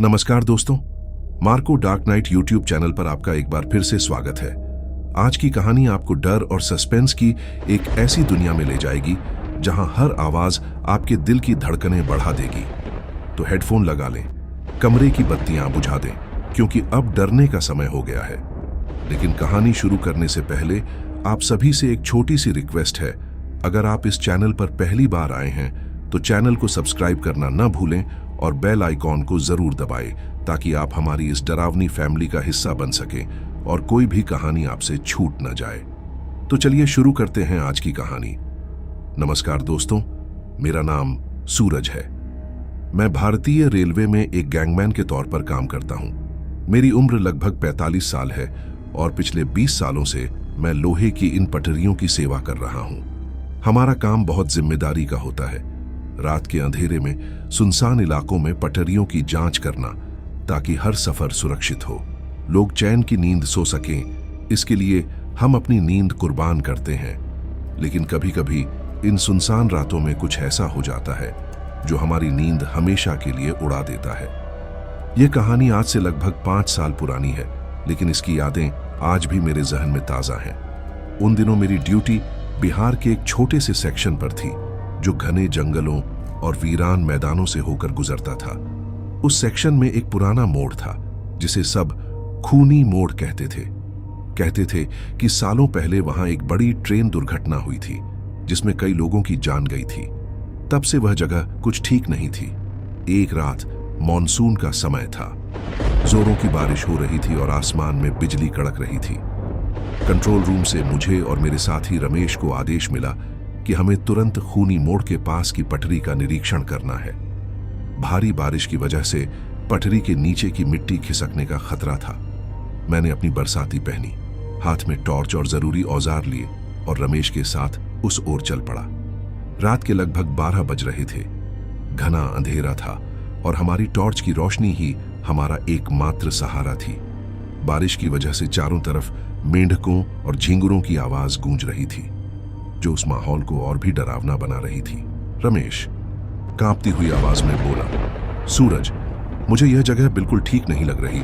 नमस्कार दोस्तों, Marco dark night YouTube channel पर आपका एक बार फिर से स्वागत है। आज की कहानी आपको डर और सस्पेंस की एक ऐसी दुनिया में ले जाएगी जहां हर आवाज आपके दिल की धड़कनें बढ़ा देगी। तो हेडफोन लगा लें, कमरे की बत्तियां बुझा दें, क्योंकि अब डरने का समय हो गया है। लेकिन कहानी शुरू करने से पहले आप सभी से एक छोटी सी रिक्वेस्ट है। अगर आप इस चैनल पर पहली बार आए हैं तो चैनल को सब्सक्राइब करना न भूलें और बेल आइकॉन को जरूर दबाएं ताकि आप हमारी इस डरावनी फैमिली का हिस्सा बन सकें और कोई भी कहानी आपसे छूट न जाए। तो चलिए शुरू करते हैं आज की कहानी। नमस्कार दोस्तों, मेरा नाम सूरज है। मैं भारतीय रेलवे में एक गैंगमैन के तौर पर काम करता हूं। मेरी उम्र लगभग 45 साल है और पिछले 20 सालों से मैं लोहे की इन पटरियों की सेवा कर रहा हूं। हमारा काम बहुत जिम्मेदारी का होता है। रात के अंधेरे में सुनसान इलाकों में पटरियों की जांच करना ताकि हर सफर सुरक्षित हो, लोग चैन की नींद सो सकें। इसके लिए हम अपनी नींद कुर्बान करते हैं। लेकिन कभी कभी इन सुनसान रातों में कुछ ऐसा हो जाता है जो हमारी नींद हमेशा के लिए उड़ा देता है। यह कहानी आज से लगभग 5 साल पुरानी है, लेकिन इसकी यादें आज भी मेरे जहन में ताजा हैं। उन दिनों मेरी ड्यूटी बिहार के एक छोटे से सेक्शन पर थी जो घने जंगलों और वीरान मैदानों से होकर गुजरता था। उस सेक्शन में एक पुराना मोड़ था जिसे सब खूनी मोड़ कहते थे कि सालों पहले वहां एक बड़ी ट्रेन दुर्घटना हुई थी जिसमें कई लोगों की जान गई थी। तब से वह जगह कुछ ठीक नहीं थी। एक रात मॉनसून का समय था, जोरों की बारिश हो रही थी और आसमान में बिजली कड़क रही थी। कंट्रोल रूम से मुझे और मेरे साथी रमेश को आदेश मिला कि हमें तुरंत खूनी मोड़ के पास की पटरी का निरीक्षण करना है। भारी बारिश की वजह से पटरी के नीचे की मिट्टी खिसकने का खतरा था। मैंने अपनी बरसाती पहनी, हाथ में टॉर्च और जरूरी औजार लिए और रमेश के साथ उस ओर चल पड़ा। रात के लगभग 12 बज रहे थे। घना अंधेरा था और हमारी टॉर्च की रोशनी ही हमारा एकमात्र सहारा थी। बारिश की वजह से चारों तरफ मेंढकों और झींगुरों की आवाज गूंज रही थी, जो उस माहौल को और भी डरावना बना रही थी। रमेश कांपती हुई आवाज में बोला, सूरज, मुझे यह जगह बिल्कुल ठीक नहीं लग रही।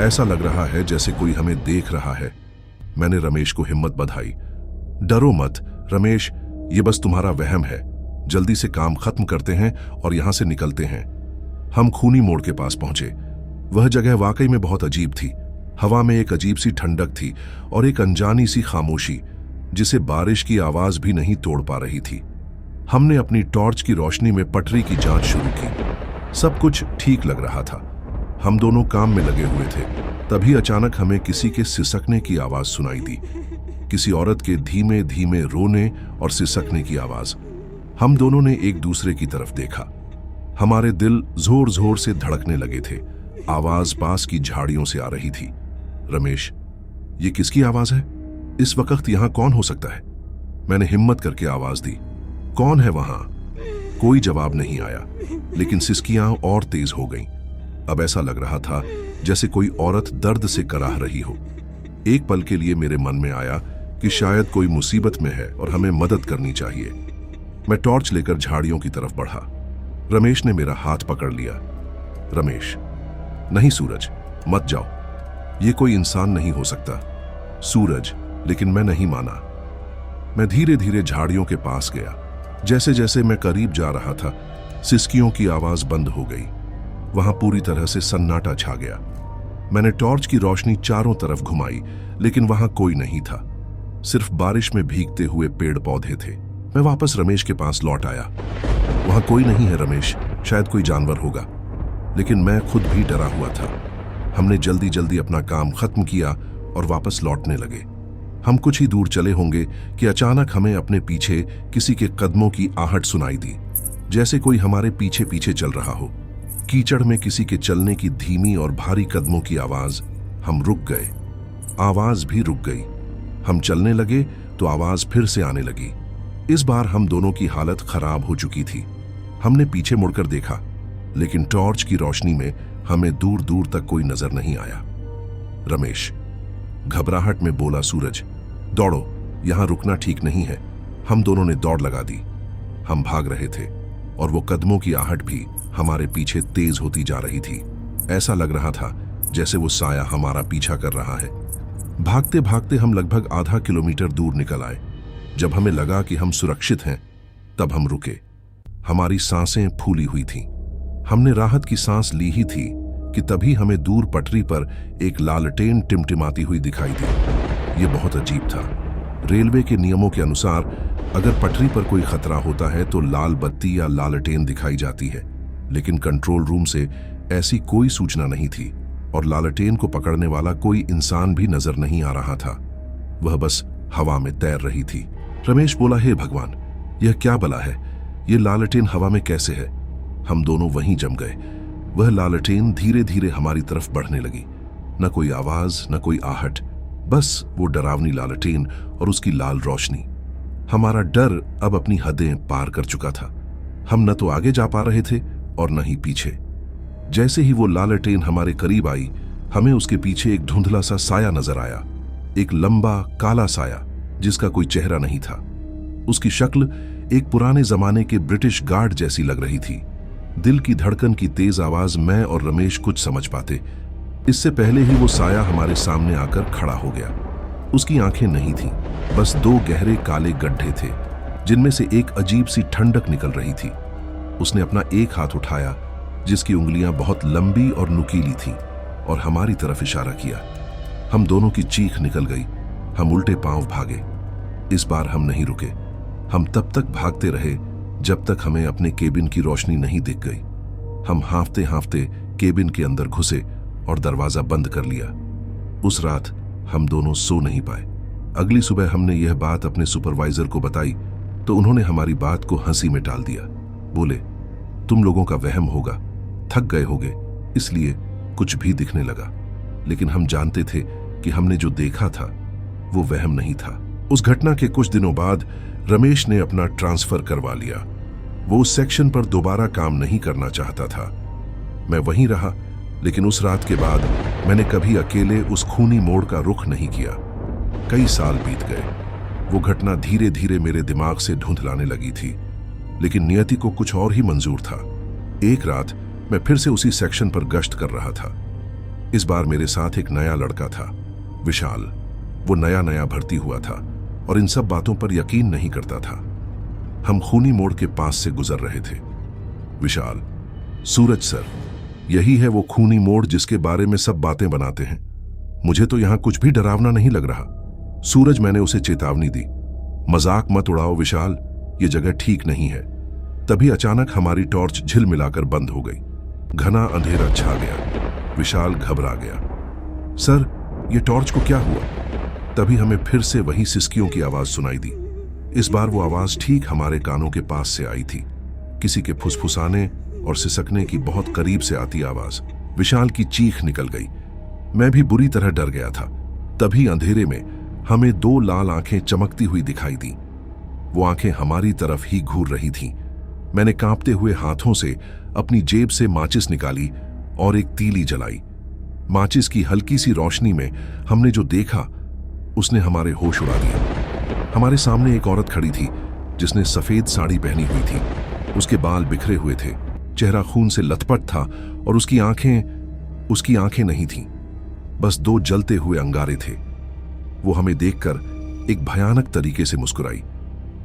ऐसा लग रहा है जैसे कोई हमें देख रहा है। मैंने रमेश को हिम्मत बंधाई। डरो मत रमेश, ये बस तुम्हारा वहम है। जल्दी से काम खत्म करते हैं और यहां से निकलते हैं। हम खूनी मोड़ के पास पहुंचे। वह जगह वाकई में बहुत अजीब थी। हवा में एक अजीब सी ठंडक थी और एक अनजानी सी खामोशी जिसे बारिश की आवाज भी नहीं तोड़ पा रही थी। हमने अपनी टॉर्च की रोशनी में पटरी की जांच शुरू की। सब कुछ ठीक लग रहा था। हम दोनों काम में लगे हुए थे। तभी अचानक हमें किसी के सिसकने की आवाज सुनाई दी। किसी औरत के धीमे धीमे रोने और सिसकने की आवाज। हम दोनों ने एक दूसरे की तरफ देखा। हमारे दिल जोर जोर से धड़कने लगे थे। आवाज पास की झाड़ियों से आ रही थी। रमेश, ये किसकी आवाज है? इस वक्त यहां कौन हो सकता है? मैंने हिम्मत करके आवाज दी, कौन है वहां? कोई जवाब नहीं आया, लेकिन सिसकियां और तेज हो गईं। अब ऐसा लग रहा था जैसे कोई औरत दर्द से कराह रही हो। एक पल के लिए मेरे मन में आया कि शायद कोई मुसीबत में है और हमें मदद करनी चाहिए। मैं टॉर्च लेकर झाड़ियों की तरफ बढ़ा। रमेश ने मेरा हाथ पकड़ लिया। रमेश, नहीं सूरज, मत जाओ। ये कोई इंसान नहीं हो सकता। सूरज, लेकिन मैं नहीं माना। मैं धीरे धीरे झाड़ियों के पास गया। जैसे जैसे मैं करीब जा रहा था, सिसकियों की आवाज बंद हो गई। वहां पूरी तरह से सन्नाटा छा गया। मैंने टॉर्च की रोशनी चारों तरफ घुमाई, लेकिन वहां कोई नहीं था। सिर्फ बारिश में भीगते हुए पेड़ पौधे थे। मैं वापस रमेश के पास लौट आया। वहां कोई नहीं है रमेश, शायद कोई जानवर होगा। लेकिन मैं खुद भी डरा हुआ था। हमने जल्दी जल्दी अपना काम खत्म किया और वापस लौटने लगे। हम कुछ ही दूर चले होंगे कि अचानक हमें अपने पीछे किसी के कदमों की आहट सुनाई दी, जैसे कोई हमारे पीछे पीछे चल रहा हो। कीचड़ में किसी के चलने की धीमी और भारी कदमों की आवाज। हम रुक गए। आवाज भी रुक गई। हम चलने लगे तो आवाज फिर से आने लगी। इस बार हम दोनों की हालत खराब हो चुकी थी। हमने पीछे मुड़कर देखा, लेकिन टॉर्च की रोशनी में हमें दूर दूर तक कोई नजर नहीं आया। रमेश घबराहट में बोला, सूरज, दौड़ो, यहां रुकना ठीक नहीं है। हम दोनों ने दौड़ लगा दी। हम भाग रहे थे और वो कदमों की आहट भी हमारे पीछे तेज होती जा रही थी। ऐसा लग रहा था जैसे वो साया हमारा पीछा कर रहा है। भागते भागते हम लगभग आधा किलोमीटर दूर निकल आए। जब हमें लगा कि हम सुरक्षित हैं, तब हम रुके। हमारी सांसें फूली हुई थीं। हमने राहत की सांस ली ही थी कि तभी हमें दूर पटरी पर एक लालटेन टिमटिमाती हुई दिखाई दी। ये बहुत अजीब था। रेलवे के नियमों के अनुसार अगर पटरी पर कोई खतरा होता है तो लाल बत्ती या लालटेन दिखाई जाती है, लेकिन कंट्रोल रूम से ऐसी कोई सूचना नहीं थी और लालटेन को पकड़ने वाला कोई इंसान भी नजर नहीं आ रहा था। वह बस हवा में तैर रही थी। रमेश बोला, हे भगवान, यह क्या बला है? यह लालटेन हवा में कैसे है? हम दोनों वहीं जम गए। वह लालटेन धीरे धीरे हमारी तरफ बढ़ने लगी। न कोई आवाज, न कोई आहट, बस वो डरावनी लालटेन और उसकी लाल रोशनी। हमारा डर अब अपनी हदें पार कर चुका था। हम न तो आगे जा पा रहे थे और न ही पीछे। जैसे ही वो लालटेन हमारे करीब आई, हमें उसके पीछे एक धुंधला सा साया नजर आया। एक लंबा काला साया जिसका कोई चेहरा नहीं था। उसकी शक्ल एक पुराने जमाने के ब्रिटिश गार्ड जैसी लग रही थी। दिल की धड़कन की तेज आवाज मैं और रमेश कुछ समझ पाते। इससे पहले ही वो साया हमारे सामने आकर खड़ा हो गया। उसकी आंखें नहीं थीं, बस दो गहरे काले गड्ढे थे जिनमें से एक अजीब सी ठंडक निकल रही थी। उसने अपना एक हाथ उठाया जिसकी उंगलियां बहुत लंबी और नुकीली थीं और हमारी तरफ इशारा किया। हम दोनों की चीख निकल गई। हम उल्टे पांव भागे। इस बार हम नहीं रुके। हम तब तक भागते रहे जब तक हमें अपने केबिन की रोशनी नहीं दिख गई। हम हांफते हांफते केबिन के अंदर घुसे और दरवाजा बंद कर लिया। उस रात हम दोनों सो नहीं पाए। अगली सुबह हमने यह बात अपने सुपरवाइजर को बताई तो उन्होंने हमारी बात को हंसी में टाल दिया। बोले, तुम लोगों का वहम होगा, थक गए होगे, इसलिए कुछ भी दिखने लगा। लेकिन हम जानते थे कि हमने जो देखा था वो वहम नहीं था। उस घटना के कुछ दिनों बाद रमेश ने अपना ट्रांसफर करवा लिया। वो उस सेक्शन पर दोबारा काम नहीं करना चाहता था। मैं वहीं रहा, लेकिन उस रात के बाद मैंने कभी अकेले उस खूनी मोड़ का रुख नहीं किया। कई साल बीत गए। वो घटना धीरे धीरे मेरे दिमाग से धुंधलाने लगी थी, लेकिन नियति को कुछ और ही मंजूर था। एक रात मैं फिर से उसी सेक्शन पर गश्त कर रहा था। इस बार मेरे साथ एक नया लड़का था, विशाल। वो नया नया भर्ती हुआ था और इन सब बातों पर यकीन नहीं करता था। हम खूनी मोड़ के पास से गुजर रहे थे। विशाल, सूरज सर, यही है वो खूनी मोड़ जिसके बारे में सब बातें बनाते हैं। मुझे तो यहां कुछ भी डरावना नहीं लग रहा। सूरज, मैंने उसे चेतावनी दी। मजाक मत उड़ाओ विशाल, ये जगह ठीक नहीं है। तभी अचानक हमारी टॉर्च झिलमिलाकर बंद हो गई। घना अंधेरा छा गया। विशाल घबरा गया। सर, ये टॉर्च को क्या हुआ? तभी हमें फिर से वही सिसकियों की आवाज सुनाई दी। इस बार वो आवाज ठीक हमारे कानों के पास से आई थी, किसी के फुसफुसाने और सिसकने की बहुत करीब से आती आवाज। विशाल की चीख निकल गई। मैं भी बुरी तरह डर गया था। तभी अंधेरे में हमें दो लाल आंखें चमकती हुई दिखाई दी। वो आंखें हमारी तरफ ही घूर रही थीं। मैंने कांपते हुए हाथों से अपनी जेब से माचिस निकाली और एक तीली जलाई। माचिस की हल्की सी रोशनी में हमने जो देखा उसने हमारे होश उड़ा दिए। हमारे सामने एक औरत खड़ी थी जिसने सफेद साड़ी पहनी हुई थी। उसके बाल बिखरे हुए थे, चेहरा खून से लथपथ था और उसकी आंखें नहीं थीं, बस दो जलते हुए अंगारे थे। वो हमें देखकर एक भयानक तरीके से मुस्कुराई।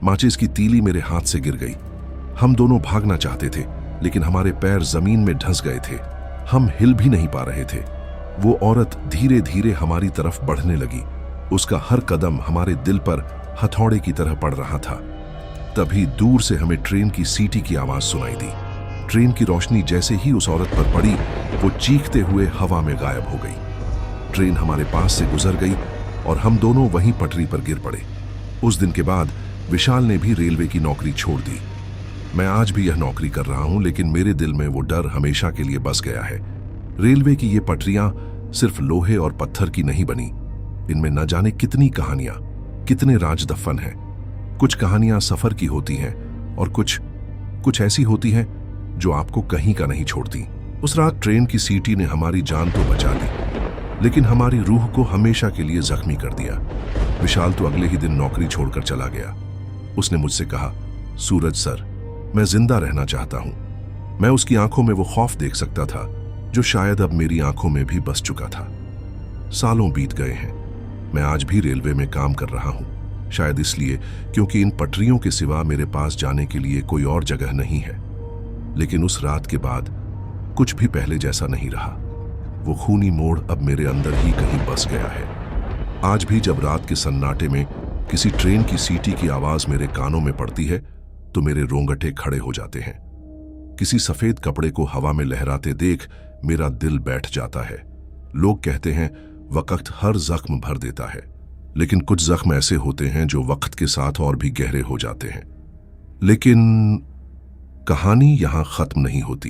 माचिस की तीली मेरे हाथ से गिर गई। हम दोनों भागना चाहते थे, लेकिन हमारे पैर जमीन में धंस गए थे। हम हिल भी नहीं पा रहे थे। वो औरत धीरे धीरे हमारी तरफ बढ़ने लगी। उसका हर कदम हमारे दिल पर हथौड़े की तरह पड़ रहा था। तभी दूर से हमें ट्रेन की सीटी की आवाज सुनाई दी। ट्रेन की रोशनी जैसे ही उस औरत पर पड़ी, वो चीखते हुए हवा में गायब हो गई। ट्रेन हमारे पास से गुजर गई और हम दोनों वहीं पटरी पर गिर पड़े। उस दिन के बाद विशाल ने भी रेलवे की नौकरी छोड़ दी। मैं आज भी यह नौकरी कर रहा हूं, लेकिन मेरे दिल में वो डर हमेशा के लिए बस गया है। रेलवे की ये पटरियां सिर्फ लोहे और पत्थर की नहीं बनी। इनमें न जाने कितनी कहानियां, कितने राज दफन हैं। कुछ कहानियां सफर की होती हैं और कुछ ऐसी होती हैं जो आपको कहीं का नहीं छोड़ती। उस रात ट्रेन की सीटी ने हमारी जान तो बचा ली, लेकिन हमारी रूह को हमेशा के लिए जख्मी कर दिया। विशाल तो अगले ही दिन नौकरी छोड़कर चला गया। उसने मुझसे कहा, सूरज सर, मैं जिंदा रहना चाहता हूं। मैं उसकी आंखों में वो खौफ देख सकता था, जो शायद अब मेरी आंखों में भी बस चुका था। सालों बीत गए हैं। मैं आज भी रेलवे में काम कर रहा हूं, शायद इसलिए क्योंकि इन पटरियों के सिवा मेरे पास जाने के लिए कोई और जगह नहीं है। लेकिन उस रात के बाद कुछ भी पहले जैसा नहीं रहा। वो खूनी मोड़ अब मेरे अंदर ही कहीं बस गया है। आज भी जब रात के सन्नाटे में किसी ट्रेन की सीटी की आवाज मेरे कानों में पड़ती है तो मेरे रोंगटे खड़े हो जाते हैं। किसी सफेद कपड़े को हवा में लहराते देख मेरा दिल बैठ जाता है। लोग कहते हैं वक्त हर जख्म भर देता है, लेकिन कुछ जख्म ऐसे होते हैं जो वक्त के साथ और भी गहरे हो जाते हैं। लेकिन कहानी यहां खत्म नहीं होती।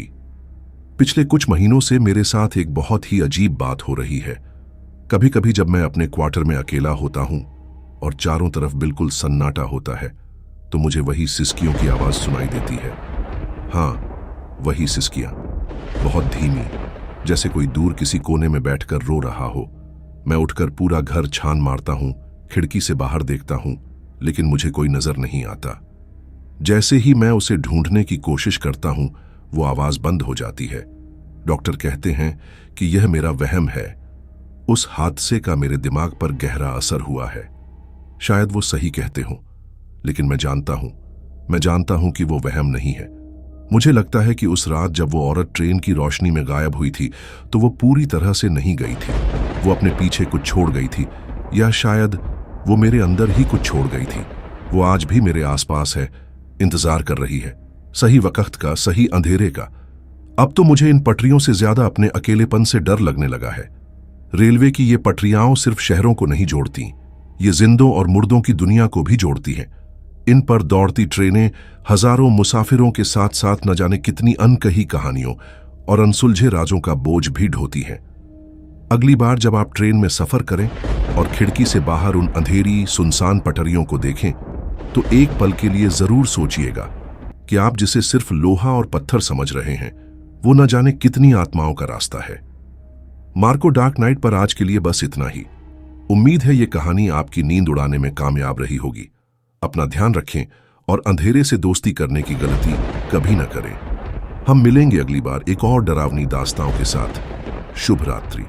पिछले कुछ महीनों से मेरे साथ एक बहुत ही अजीब बात हो रही है। कभी कभी जब मैं अपने क्वार्टर में अकेला होता हूं और चारों तरफ बिल्कुल सन्नाटा होता है तो मुझे वही सिसकियों की आवाज सुनाई देती है। हाँ, वही सिसकियां, बहुत धीमी, जैसे कोई दूर किसी कोने में बैठकर रो रहा हो। मैं उठकर पूरा घर छान मारता हूं, खिड़की से बाहर देखता हूं, लेकिन मुझे कोई नजर नहीं आता। जैसे ही मैं उसे ढूंढने की कोशिश करता हूं, वो आवाज बंद हो जाती है। डॉक्टर कहते हैं कि यह मेरा वहम है। उस हादसे का मेरे दिमाग पर गहरा असर हुआ है। शायद वो सही कहते हों, लेकिन मैं जानता हूं कि वो वहम नहीं है। मुझे लगता है कि उस रात जब वो औरत ट्रेन की रोशनी में गायब हुई थी तो वो पूरी तरह से नहीं गई थी। वो अपने पीछे कुछ छोड़ गई थी, या शायद वो मेरे अंदर ही कुछ छोड़ गई थी। वो आज भी मेरे आसपास है, इंतजार कर रही है, सही वक्त का, सही अंधेरे का। अब तो मुझे इन पटरियों से ज्यादा अपने अकेलेपन से डर लगने लगा है। रेलवे की ये पटरियां सिर्फ शहरों को नहीं जोड़ती, ये जिंदों और मुर्दों की दुनिया को भी जोड़ती हैं। इन पर दौड़ती ट्रेनें हजारों मुसाफिरों के साथ साथ न जाने कितनी अनकही कहानियों और अनसुलझे राजों का बोझ भी ढोती हैं। अगली बार जब आप ट्रेन में सफर करें और खिड़की से बाहर उन अंधेरी सुनसान पटरियों को देखें तो एक पल के लिए जरूर सोचिएगा कि आप जिसे सिर्फ लोहा और पत्थर समझ रहे हैं वो न जाने कितनी आत्माओं का रास्ता है। मार्को डार्क नाइट पर आज के लिए बस इतना ही। उम्मीद है ये कहानी आपकी नींद उड़ाने में कामयाब रही होगी। अपना ध्यान रखें और अंधेरे से दोस्ती करने की गलती कभी न करें। हम मिलेंगे अगली बार एक और डरावनी दास्तानों के साथ। शुभ रात्रि।